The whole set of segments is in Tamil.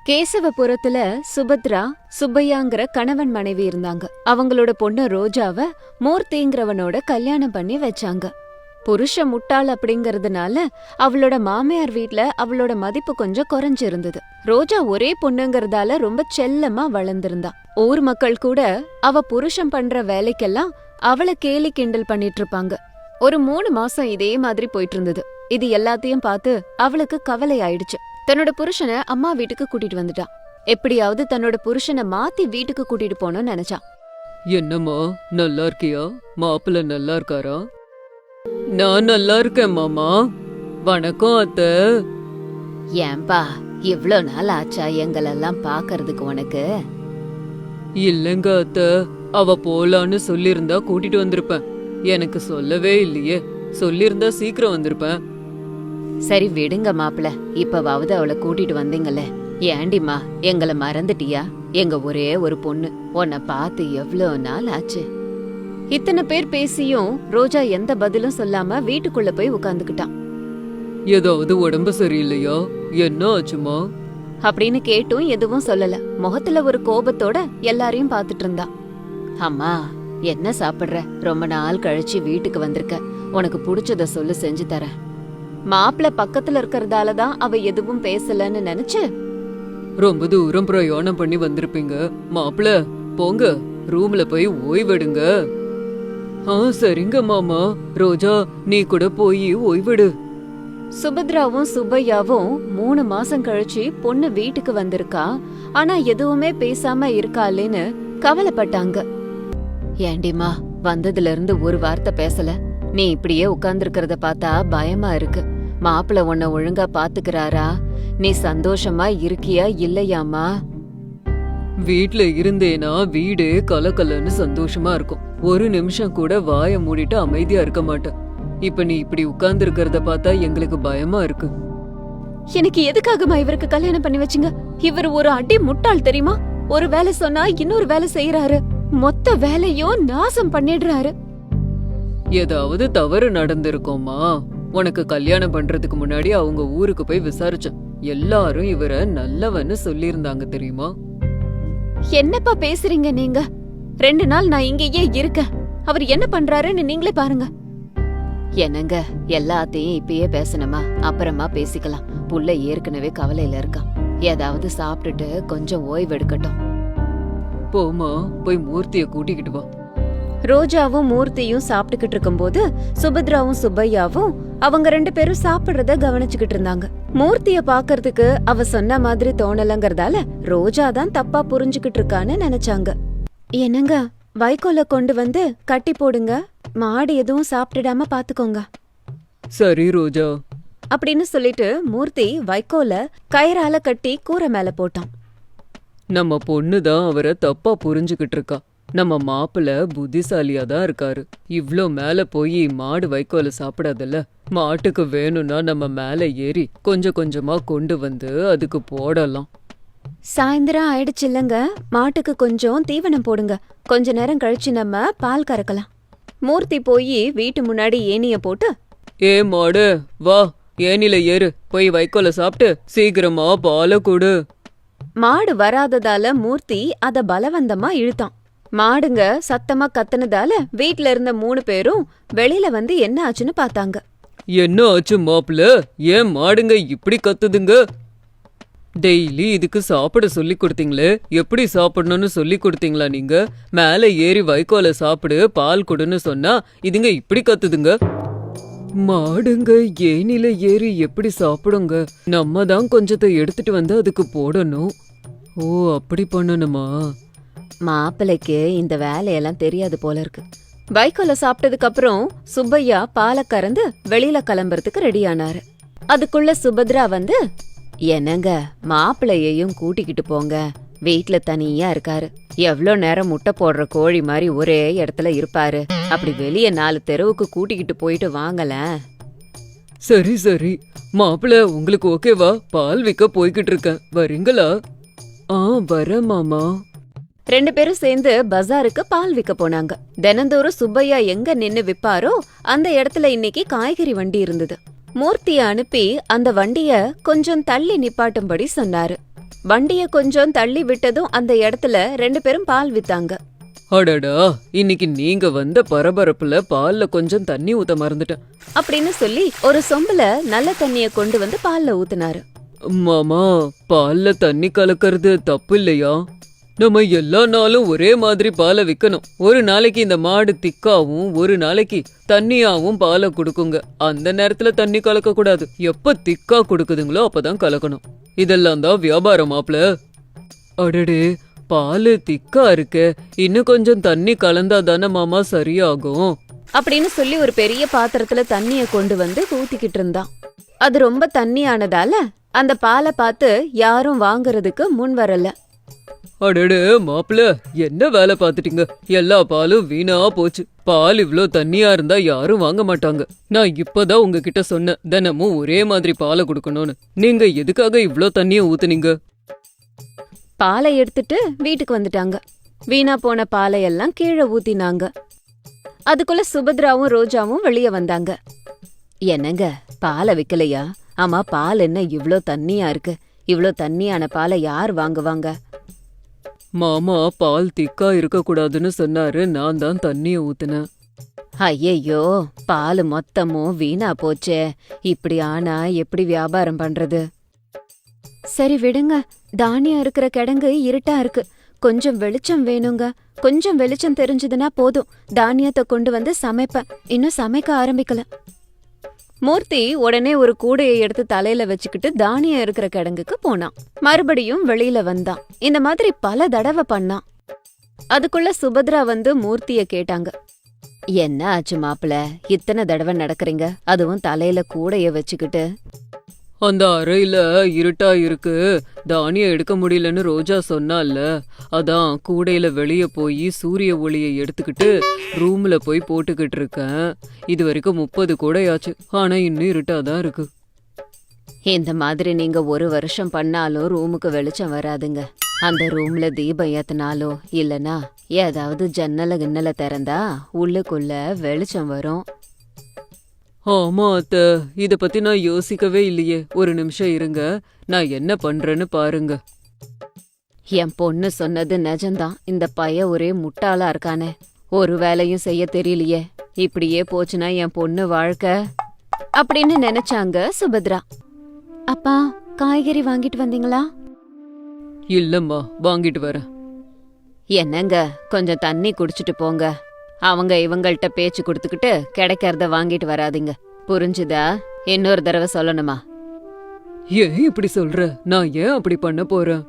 கேசவபுரத்துல சுபத்ரா சுப்பையாங்கிற கணவன் மனைவி இருந்தாங்க. அவங்களோட பொண்ணு ரோஜாவ மூர்த்திங்கிறவனோட கல்யாணம் பண்ணி வச்சாங்க. புருஷ முட்டாள் அப்படிங்கறதுனால அவளோட மாமியார் வீட்ல அவளோட மதிப்பு கொஞ்சம் குறைஞ்சிருந்தது. ரோஜா ஒரே பொண்ணுங்கறதால ரொம்ப செல்லமா வளர்ந்திருந்தா. ஊர் மக்கள் கூட அவ புருஷன் பண்ற வேலைக்கெல்லாம் அவளை கேலி கிண்டல் பண்ணிட்டு இருப்பாங்க. ஒரு 3 மாசம் இதே மாதிரி போயிட்டு இருந்தது. இது எல்லாத்தையும் பார்த்து அவளுக்கு கவலை ஆயிடுச்சு. தன்னோட புருஷனை அம்மா வீட்டுக்கு கூட்டிட்டு வந்துட்டான். எப்படியாவது தன்னோட புருஷனை மாத்தி வீட்டுக்கு கூட்டிட்டு போனோம்னு நினைச்சான். என்னம்மா, நல்லா இருக்கியா? மாப்பிள்ள நல்லா இருக்காரா? நான் நல்லா இருக்கேன் மாமா. வணக்கம் அத்தை. ஏன்பா இவ்ளோ நாள் ஆச்சா எங்களெல்லாம் பாக்குறதுக்கு உனக்கு? இல்லங்க அத்தை, அவ போலான்னு சொல்லிருந்தா கூட்டிட்டு வந்திருப்பேன். எனக்கு சொல்லவே இல்லையே. சொல்லிருந்தா சீக்கிரம் வந்திருப்பேன். சரி விடுங்க மாப்பிள, இப்பவாவது அவளை கூட்டிட்டு வந்தீங்கல்ல. ஏண்டிமா எங்களை மறந்துட்டியா? எங்க ஒரே ஒரு பொண்ணு, உன்னை பார்த்து எவ்வளோ நாள் ஆச்சு. இத்தனை பேர் பேசியும் ரோஜா எந்த பதிலும் சொல்லாம வீட்டுக்குள்ள போய் உட்கார்ந்துக்கிட்டான். ஏதாவது உடம்பு சரியில்லையா? என்ன ஆச்சுமா? அப்படின்னு கேட்டும் எதுவும் சொல்லல. முகத்துல ஒரு கோபத்தோட எல்லாரையும் பாத்துட்டு இருந்தா. அம்மா, என்ன சாப்பிடுற? ரொம்ப நாள் கழிச்சு வீட்டுக்கு வந்திருக்க. உனக்கு பிடிச்சத சொல்லு, செஞ்சு தரேன். மாப்பிள்ள பக்கத்துல இருக்கறதாலதான் அவ எதுவும் பேசலன்னு நினைச்சு, ரொம்ப தூரம் பிரயாணம் பண்ணி வந்திருப்பீங்க. மாப்பிள்ள போங்க, ரூம்ல போய் ஓய்வெடுங்க. சரிங்க மாமா. ரோஜா, நீ கூட போய் ஓய்வெடு. சுபத்ராவும் சுப்பையாவும் 3 மாசம் கழிச்சு பொண்ணு வீட்டுக்கு வந்திருக்கா. ஆனா எதுவுமே பேசாம இருக்காளேன்னு கவலைப்பட்டாங்க. ஏண்டிமா, வந்ததுல இருந்து ஒரு வார்த்தை பேசல. நீ இப்படியே உட்கார்ந்துருக்கிறத பார்த்தா பயமா இருக்கு. மாப்பிள்ள உன்னை ஒழுங்கா பாத்துக்கிறாரா? நீ சந்தோஷமா இருக்கியா இல்லையாமா? வீட்ல இருந்தேனா வீடே கலக்கலன்னு சந்தோஷமா இருக்கும். ஒரு நிமிஷம் கூட வாய மூடிட்டு அமைதியா இருக்க மாட்டேன். இப்ப நீ இப்படி உட்கார்ந்து இருக்கிறத பார்த்தா எங்களுக்கு பயமா இருக்கு. எனக்கு எதுக்காகமா இவருக்கு கல்யாணம் பண்ணி வச்சிங்க? இவர் ஒரு அடி முட்டாள் தெரியுமா? ஒரு வேலை சொன்னா இன்னொரு வேலை செய்யறாரு. மொத்த வேலையும் நாசம் பண்ணிடுறாரு. ஏதாவது தவறு நடந்திருக்கோமா? உனக்கு கல்யாணம் பண்றதுக்கு முன்னாடி அவங்க ஊருக்கு போய் விசாரிச்சேன். எல்லாரும் இவரை நல்லவன்னு சொல்லியிருந்தாங்க தெரியுமா? என்னப்பா பேசுறீங்க நீங்க? 2 நாள் நான் இங்கேயே இருக்கேன். அவர் என்ன பண்றாருன்னு நீங்களே பாருங்க. என்னங்க, எல்லாத்தையும் இப்பயே பேசணுமா? அப்புறமா பேசிக்கலாம். புள்ள ஏற்கனவே கவலையில இருக்கான். ஏதாவது சாப்பிட்டுட்டு கொஞ்சம் ஓய்வு எடுக்கட்டும். போமா, போய் மூர்த்திய கூட்டிக்கிட்டு வா. ரோஜாவும் மூர்த்தியும் சாப்பிட்டுக்கிட்டு இருக்கும்போது சுபத்ராவும் சுப்பையாவும் அவங்க 2 பேரும் சாப்பிடுறத கவனிச்சுக்கிட்டு இருந்தாங்க. மூர்த்திய பாக்குறதுக்கு அவ சொன்ன மாதிரி தோணலங்கறதால ரோஜா தான் தப்பா புரிஞ்சுக்கிட்டு இருக்கான்னு நினைச்சாங்க. என்னங்க, வைக்கோல கொண்டு வந்து கட்டி போடுங்க. மாடு எதுவும் சாப்பிட்டுடாம பாத்துக்கோங்க. சரி ரோஜா அப்படின்னு சொல்லிட்டு மூர்த்தி வைக்கோல கயிறால கட்டி கூரை மேல போட்டான். நம்ம பொண்ணுதான் அவரை தப்பா புரிஞ்சுக்கிட்டு இருக்கா. நம்ம மாப்பிள்ள புத்திசாலியா தான் இருக்காரு. இவ்ளோ மேல போய் மாடு வைக்கோல சாப்பிடாதல்ல. மாட்டுக்கு வேணும்னா நம்ம மேல ஏறி கொஞ்சம் கொஞ்சமா கொண்டு வந்து அதுக்கு போடலாம். சாயந்தரம் ஆயிடுச்சு இல்லங்க, மாட்டுக்கு கொஞ்சம் தீவனம் போடுங்க. கொஞ்ச நேரம் கழிச்சு நம்ம பால் கறக்கலாம். மூர்த்தி போய் வீட்டு முன்னாடி ஏனிய போட்டு, ஏ மாடு வா, ஏனில ஏறு, போய் வைக்கோல சாப்பிட்டு சீக்கிரமா பால கொடு. மாடு வராததால மூர்த்தி அத பலவந்தமா இழுத்தான். மாடுங்க சத்தமா கத்துனதால வீட்ல இருந்த 3 பேரும் வெளியில வந்து என்ன ஆச்சுன்னு பாத்தாங்க. என்ன ஆச்சு மாப்பிள்ள? ஏன் மாடுங்க இப்படி கத்துதுங்க? டெய்லி இதுக்கு சாப்பிட சொல்லி கொடுத்தீங்களே, எப்படி சாப்பிடணும்னு சொல்லி கொடுத்தீங்களா நீங்க? மேல ஏறி வைக்கோல சாப்பிடு, பால் கொடுன்னு சொன்னா இதுங்க இப்படி கத்துதுங்க. மாடுங்க ஏனில ஏறி எப்படி சாப்பிடுங்க? நம்ம தான் கொஞ்சத்தை எடுத்துட்டு வந்து அதுக்கு போடணும். ஓ, அப்படி பண்ணணுமா? மாப்பிளைக்கு இந்த வேலையெல்லாம் தெரியாது போல இருக்கு. வைக்கோல சாப்பிட்டதுக்கு அப்புறம் சுப்பையா பாலை கறந்து வெளியில கிளம்புறதுக்கு ரெடியானாரு. அதுக்குள்ள சுபத்ரா வந்து, என்னங்க, மாப்பிள்ளையையும் கூட்டிக்கிட்டு போங்க. வீட்ல தனியா இருக்காரு. எவ்ளோ நேரம் முட்டை போடுற கோழி மாதிரி ஒரே இடத்துல இருப்பாரு. அப்படி வெளியே 4 தெருவுக்கு கூட்டிக்கிட்டு போயிட்டு வாங்கல. சரி சரி மாப்பிள்ள, உங்களுக்கு ஓகேவா? பால் விற்க போய்கிட்டு இருக்கேன், வரீங்களா? வர மாமா. 2 பேரும் சேர்ந்து பஜாருக்கு பால் விற்க போனாங்க. தினந்தோறும் சுப்பையா எங்க நின்னு விப்பாரோ அந்த இடத்துல இன்னைக்கு காய்கறி வண்டி இருந்தது. மூர்த்திய அனுப்பி அந்த வண்டிய கொஞ்சம் தள்ளி நிப்பாட்டும்படி சொன்னாரு. வண்டிய கொஞ்சம் தள்ளி விட்டதும் அந்த இடத்துல 2 பேரும் பால் வித்தாங்க. அடடா, இன்னைக்கு நீங்க வந்த பரபரப்புல பால்ல கொஞ்சம் தண்ணி ஊத்த மறந்துட்டேன். அப்படின்னு சொல்லி ஒரு சொம்புல நல்ல தண்ணிய கொண்டு வந்து பால்ல ஊத்துனாரு. மாமா, பால்ல தண்ணி கலக்கறது தப்பு இல்லையா? நம்ம எல்லா நாளும் ஒரே மாதிரி பாலை விக்கணும். ஒரு நாளைக்கு இந்த மாடு திக்காவும் ஒரு நாளைக்கு தண்ணியாவும் பாலை கொடுக்குங்க. அந்த நேரத்துல தண்ணி கலக்க கூடாது. எப்ப திக்கா கொடுக்குதுங்களோ அப்பதான் கலக்கணும். இதெல்லாம் தான் வியாபாரம் மாப்ள. அடடே, பால் திக்கா இருக்கு, இன்னும் கொஞ்சம் தண்ணி கலந்தா தானே மாமா சரியாகும் அப்படின்னு சொல்லி ஒரு பெரிய பாத்திரத்துல தண்ணிய கொண்டு வந்து ஊத்திக்கிட்டு இருந்தான். அது ரொம்ப தண்ணியானதால அந்த பாலை பார்த்து யாரும் வாங்குறதுக்கு முன் வரல. அடடே மாப்பிள, என்ன வேலை பார்த்துட்டீங்க? எல்லா பாலும் வீணா போச்சு. பால் இவ்ளோ தண்ணியா இருந்தா யாரும் வாங்க மாட்டாங்க. நான் இப்பதான் உங்ககிட்ட சொன்னேன் தினமும் ஒரே மாதிரி பாலை கொடுக்கணும்னு. நீங்க எதுக்காக இவ்ளோ தண்ணிய ஊத்துனீங்க? பாலை எடுத்துட்டு வீட்டுக்கு வந்துட்டாங்க. வீணா போன பாலை எல்லாம் கீழே ஊத்தினாங்க. அதுக்குள்ள சுபத்ராவும் ரோஜாவும் வெளியே வந்தாங்க. என்னங்க, பாலை விக்கலையா? ஆமா, பால் என்ன இவ்ளோ தண்ணியா இருக்கு? இவ்ளோ தண்ணியான பாலை யார் வாங்குவாங்க? மாமா பால் திக்கா இருக்க கூடாதுன்னு சொன்னாரு. நான் தான் தண்ணிய ஊத்துனேன். ஐயையோ, பால் மொத்தமும் வீணா போச்சே. இப்படி ஆனா எப்படி வியாபாரம் பண்றது? சரி விடுங்க, தானியம் இருக்கிற கிடங்கு இருட்டா இருக்கு. கொஞ்சம் வெளிச்சம் வேணுங்க. கொஞ்சம் வெளிச்சம் தெரிஞ்சதுன்னா போதும், தானியத்தை கொண்டு வந்து சமைப்பேன். இன்னும் சமைக்க ஆரம்பிக்கல. மூர்த்தி உடனே ஒரு கூடையை எடுத்து தலையில வச்சுக்கிட்டு தானியம் இருக்கிற கிடங்குக்கு போனான். மறுபடியும் வெளியில வந்தான். இந்த மாதிரி பல தடவை பண்ணான். அதுக்குள்ள சுபத்ரா வந்து மூர்த்திய கேட்டாங்க. என்ன ஆச்சு மாப்பிள, இத்தனை தடவை நடக்கிறீங்க, அதுவும் தலையில கூடைய வச்சுக்கிட்டு? அந்த அறையில இருட்டா இருக்கு, தானியம் எடுக்க முடியலன்னு ரோஜா சொன்னால, அதான் கூடையில வெளியே போய் சூரிய ஒளியை எடுத்துக்கிட்டு ரூம்ல போய் போட்டுக்கிட்டு இருக்கேன். இது வரைக்கும் 30 கூடையாச்சு, ஆனா இன்னும் இருட்டாதான் இருக்கு. இந்த மாதிரி நீங்க 1 வருஷம் பண்ணாலும் ரூமுக்கு வெளிச்சம் வராதுங்க. அந்த ரூம்ல தீபம் ஏத்தினாலோ இல்லனா ஏதாவது ஜன்னல கிண்ணல திறந்தா உள்ளுக்குள்ள வெளிச்சம் வரும். ஆமா அத்த, இத பத்தி நான் யோசிக்கவே இல்லையே. ஒரு நிமிஷம் இருங்க, நான் என்ன பண்றேன்னு பாருங்க. என் பொண்ணு சொன்னது நிஜம்தான். இந்த பைய ஒரே முட்டாளா இருக்கானே, ஒரு வேலையும் செய்ய தெரியலையே. இப்படியே போச்சுன்னா என் பொண்ணு வாழ்க்கை அப்படின்னு நினைச்சாங்க சுபத்ரா. அப்பா, காய்கறி வாங்கிட்டு வந்தீங்களா? இல்லம்மா, வாங்கிட்டு வரேன். என்னங்க, கொஞ்சம் தண்ணி குடிச்சிட்டு போங்க. அவங்க இவங்கள்ட்ட பேச்சு கொடுத்துக்கிட்டு கிடைக்கிறத வாங்கிட்டு வராதீங்க, புரிஞ்சுதா? இன்னொரு தடவை சொல்லணுமா? ஏன் இப்படி சொல்ற? நான் ஏன் அப்படி பண்ண போறேன்?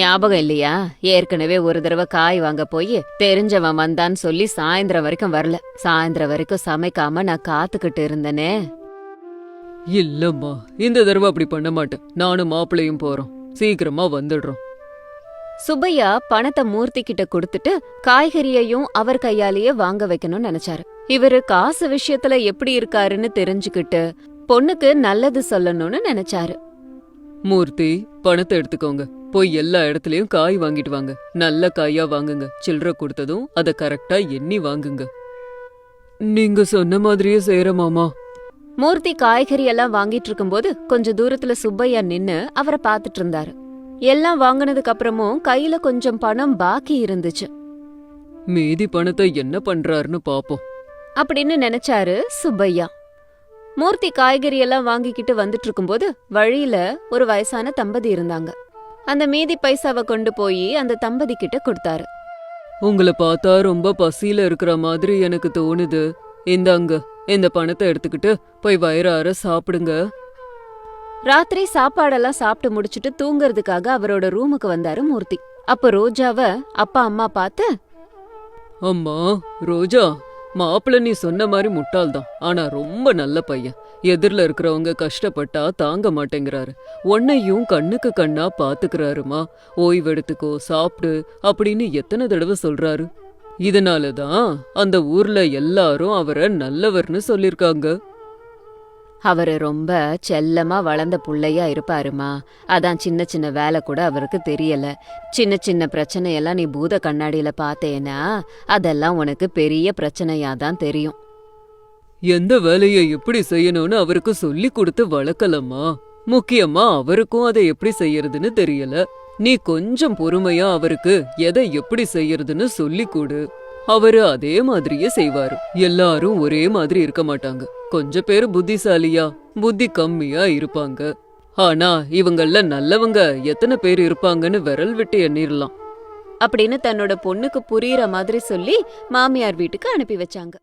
ஞாபகம் இல்லையா? ஏற்கனவே ஒரு தடவை காய் வாங்க போய் தெரிஞ்சவன் வந்தான்னு சொல்லி சாயந்தரம் வரைக்கும் வரல. சாயந்தரம் வரைக்கும் சமைக்காம நான் காத்துக்கிட்டு இருந்தனே. இல்லம்மா, இந்த தடவை அப்படி பண்ண மாட்டேன். நானும் மாப்பிள்ளையும் போறோம், சீக்கிரமா வந்துடுறோம். சுப்பையா பணத்தை மூர்த்தி கிட்ட கொடுத்துட்டு காய்கறியையும் அவர் கையாலேயே வாங்க வைக்கணும்னு நினைச்சாரு. இவரு காசு விஷயத்துல எப்படி இருக்காருன்னு தெரிஞ்சுக்கிட்டு பொண்ணுக்கு நல்லது சொல்லணும்னு நினைச்சாரு. மூர்த்தி, பணத்தை எடுத்துக்கோங்க. போய் எல்லா இடத்துலயும் காய் வாங்கிட்டு வாங்க. நல்ல காயா வாங்குங்க. சில்லறை கொடுத்ததும் அதை கரெக்டா எண்ணி வாங்குங்க. நீங்க சொன்ன மாதிரியே செய்யற மாமா. மூர்த்தி காய்கறி எல்லாம் வாங்கிட்டு இருக்கும்போது கொஞ்சம் தூரத்துல சுப்பையா நின்னு அவரை பாத்துட்டு இருந்தாரு. எல்லாம் வாங்கினதுக்கு அப்புறமும் கையில கொஞ்சம் பணம் பாக்கி இருந்துச்சு. மீதி பணத்தை என்ன பண்றாருன்னு பாப்போம் அப்படின்னு நினைச்சாரு சுப்பையா. மூர்த்தி காய்கறி எல்லாம் வாங்கிக்கிட்டு வந்துட்டு இருக்கும்போது வழியில ஒரு வயசான தம்பதி இருந்தாங்க. அந்த மீதி பைசாவை கொண்டு போய் அந்த தம்பதி கிட்ட கொடுத்தாரு. உங்களை பார்த்தா ரொம்ப பசியில இருக்கிற மாதிரி எனக்கு தோணுது. இந்தாங்க, இந்த பணத்தை எடுத்துக்கிட்டு போய் வயிறார சாப்பிடுங்க. ராத்திரி சாப்பாடெல்லாம் சாப்பிட்டு முடிச்சிட்டு தூங்கறதுக்காக அவரோட ரூமுக்கு வந்தாரு மூர்த்தி. அப்ப ரோஜாவ அப்பா அம்மா பார்த்து, அம்மா ரோஜா, மாப்பிள்ள நீ சொன்ன மாதிரி முட்டாள்தான், ஆனா ரொம்ப நல்ல பையன். எதிரில இருக்கிறவங்க கஷ்டப்பட்டா தாங்க மாட்டேங்கிறாரு. உன்னையும் கண்ணுக்கு கண்ணா பாத்துக்கிறாருமா. ஓய்வெடுத்துக்கோ, சாப்பிடு அப்படின்னு எத்தனை தடவை சொல்றாரு. இதனாலதான் அந்த ஊர்ல எல்லாரும் அவரை நல்லவர்னு சொல்லிருக்காங்க. அவரு ரொம்ப செல்லமா வளர்ந்த புள்ளையா இருப்பாருமா. அதான் சின்ன சின்ன வேலை கூட அவருக்கு தெரியல. சின்ன சின்ன பிரச்சனையெல்லாம் நீ பூத கண்ணாடியில பார்த்தேன்னா அதெல்லாம் உனக்கு பெரிய பிரச்சனையாதான் தெரியும். எந்த வேலையை எப்படி செய்யணும்னு அவருக்கு சொல்லி கொடுத்து வளர்க்கலம்மா. முக்கியமா அவருக்கும் அதை எப்படி செய்யறதுன்னு தெரியல. நீ கொஞ்சம் பொறுமையா அவருக்கு எதை எப்படி செய்யறதுன்னு சொல்லி கொடு. அவரு அதே மாதிரியே செய்வாரு. எல்லாரும் ஒரே மாதிரி இருக்க மாட்டாங்க. கொஞ்சம் பேரு புத்திசாலியா, புத்தி கம்மியா இருப்பாங்க. ஆனா இவங்கள நல்லவங்க எத்தனை பேர் இருப்பாங்கன்னு விரல் விட்டு எண்ணிரலாம் அப்படின்னு தன்னோட பொண்ணுக்கு புரியுற மாதிரி சொல்லி மாமியார் வீட்டுக்கு அனுப்பி வச்சாங்க.